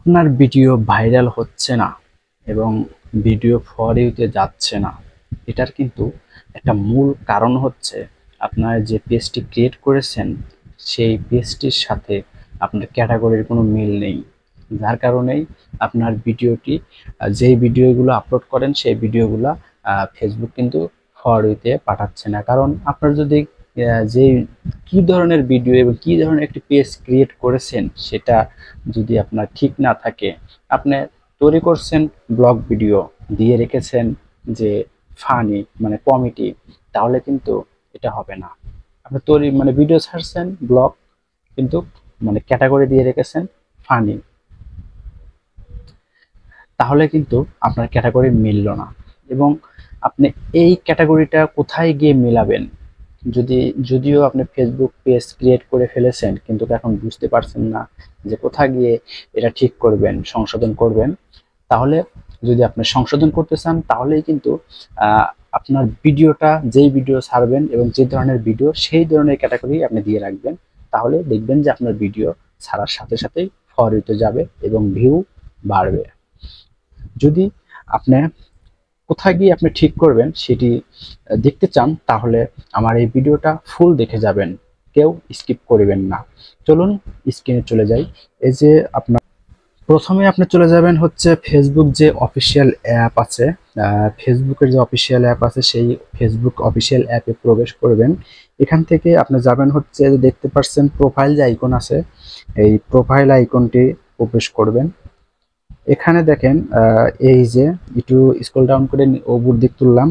আপনার video viral হচ্ছে না এবং ভিডিও ফর ইউতে যাচ্ছে না, এটার কিন্তু একটা মূল কারণ হচ্ছে আপনার যে পেজটি ক্রিয়েট করেছেন সেই পেজটির সাথে আপনার ক্যাটাগরির কোনো মিল নেই। যার কারণেই আপনার ভিডিওটি যেই ভিডিওগুলো আপলোড করেন সেই ভিডিওগুলো ফেসবুক কিন্তু ফর ইউতে পাঠাচ্ছে না। কারণ আপনার যদি যে কি ধরনের ভিডিও এবং কি ধরনের একটি পেজ ক্রিয়েট করেছেন সেটা যদি আপনার ঠিক না থাকে, আপনি তৈরি করছেন ব্লগ ভিডিও, দিয়ে রেখেছেন যে ফানি মানে কমেডি, তাহলে কিন্তু এটা হবে না। আপনি তৈরি মানে ভিডিও ছাড়ছেন ব্লগ, কিন্তু মানে ক্যাটাগরি দিয়ে রেখেছেন ফানি, তাহলে কিন্তু আপনার ক্যাটাগরি মিলল না। এবং আপনি এই ক্যাটাগরিটা কোথায় গিয়ে মিলাবেন? যদিও আপনি ফেসবুক পেজ ক্রিয়েট করে ফেলেছেন, কিন্তু এখন বুঝতে পারছেন না যে কোথায় গিয়ে এটা ঠিক করবেন, সংশোধন করবেন। তাহলে যদি আপনি সংশোধন করতে চান, তাহলেই কিন্তু আহ, আপনার ভিডিওটা যেই ভিডিও ছাড়বেন এবং যে ধরনের ভিডিও সেই ধরনের ক্যাটাগরি আপনি দিয়ে রাখবেন। তাহলে দেখবেন যে আপনার ভিডিও ছাড়ার সাথে সাথেই ফর ইউতে যাবে এবং ভিউ বাড়বে। যদি আপনি কোথায় গিয়ে আপনি ঠিক করবেন সেটি দেখতে চান, তাহলে আমার এই ভিডিওটা ফুল দেখে যাবেন, কেউ স্কিপ করবেন না। চলুন স্ক্রিনে চলে যাই। এই যে আপনার প্রথমে আপনি চলে যাবেন হচ্ছে ফেসবুক যে অফিসিয়াল অ্যাপ আছে, ফেসবুকের যে অফিসিয়াল অ্যাপ আছে সেই ফেসবুক অফিসিয়াল অ্যাপে প্রবেশ করবেন। এখান থেকে আপনি যাবেন হচ্ছে যে দেখতে পাচ্ছেন প্রোফাইল যে আইকন আছে, এই প্রোফাইল আইকনটি প্রবেশ করবেন। এখানে দেখেন এই যে একটু স্ক্রল ডাউন করে উপর দিক তুললাম,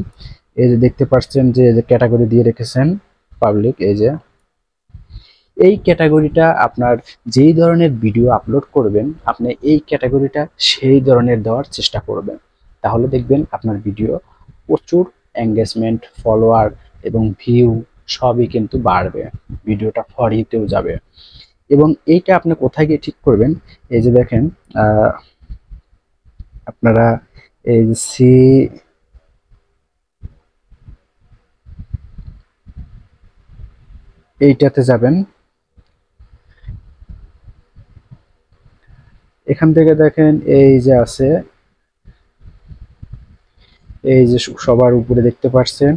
এই যে দেখতে পাচ্ছেন যে ক্যাটাগরি দিয়ে রেখেছেন পাবলিক। এই যে এই ক্যাটাগরিটা আপনার যেই ধরনের ভিডিও আপলোড করবেন, আপনি এই ক্যাটাগরিটা সেই ধরনের দেওয়ার চেষ্টা করবেন। তাহলে দেখবেন আপনার ভিডিও প্রচুর এঙ্গেজমেন্ট, ফলোয়ার এবং ভিউ সবই কিন্তু বাড়বে, ভিডিওটা ফর ইউতেও যাবে। এবং এইটা আপনি কোথায় গিয়ে ঠিক করবেন? এই যে দেখেন আপনারা এই যে এইটাতে যাবেন। এখান থেকে দেখেন এই যে আছে, এই যে সবার উপরে দেখতে পাচ্ছেন,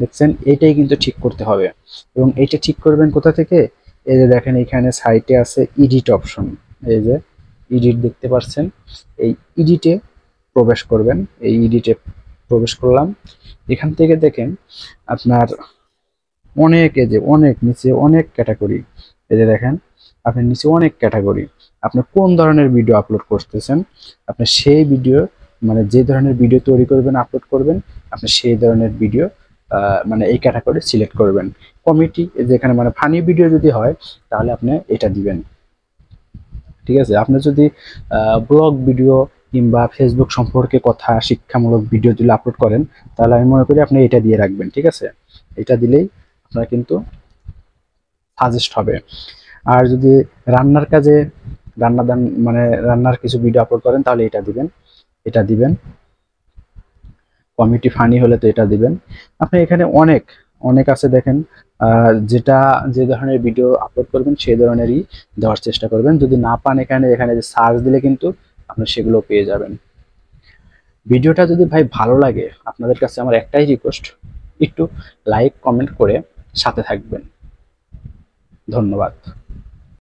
দেখছেন, এইটাই কিন্তু ঠিক করতে হবে। এবং এইটা ঠিক করবেন কোথা থেকে? এই যে দেখেন এখানে সাইটে আছে এডিট অপশন, এই যে এডিট দেখতে পাচ্ছেন, এই এডিটে প্রবেশ করবেন। এই এডিটে প্রবেশ করলাম। এখান থেকে দেখেন আপনার অনেক, এই যে অনেক নিচে অনেক ক্যাটাগরি, এই যে দেখেন আপনার নিচে অনেক ক্যাটাগরি। আপনি কোন ধরনের ভিডিও আপলোড করতেছেন, আপনি সেই ভিডিও মানে যে ধরনের ভিডিও তৈরি করবেন আপলোড করবেন, আপনি সেই ধরনের ভিডিও মানে এই ক্যাটাগরি সিলেক্ট করবেন। কমেডি যেখানে মানে ফানি ভিডিও যদি হয়, তাহলে আপনি এটা দিবেন। ঠিক আছে, আপনি যদি ব্লগ ভিডিও কিংবা ফেসবুক সম্পর্কে কথা, শিক্ষামূলক ভিডিও যদি আপলোড করেন, তাহলে আমি মনে করি আপনি এটা দিয়ে রাখবেন। ঠিক আছে, এটা দিলেই আপনার কিন্তু সাজেস্ট হবে। আর যদি রান্নার কাজে, রান্না দান মানে রান্নার কিছু ভিডিও আপলোড করেন, তাহলে এটা দিবেন, এটা দিবেন। কমেডি ফানি হলে তো এটা দিবেন। আপনি এখানে অনেক অনেক আছে দেখেন, যেটা যে ধরনের ভিডিও আপলোড করবেন সেই ধরনেরই দেওয়ার চেষ্টা করবেন। যদি না পান, এখানে এখানে যে সার্চ দিলে কিন্তু আপনি সেগুলো পেয়ে যাবেন। ভিডিওটা যদি ভাই ভালো লাগে, আপনাদের কাছে আমার একটাই রিকোয়েস্ট, একটু লাইক কমেন্ট করে সাথে থাকবেন। ধন্যবাদ।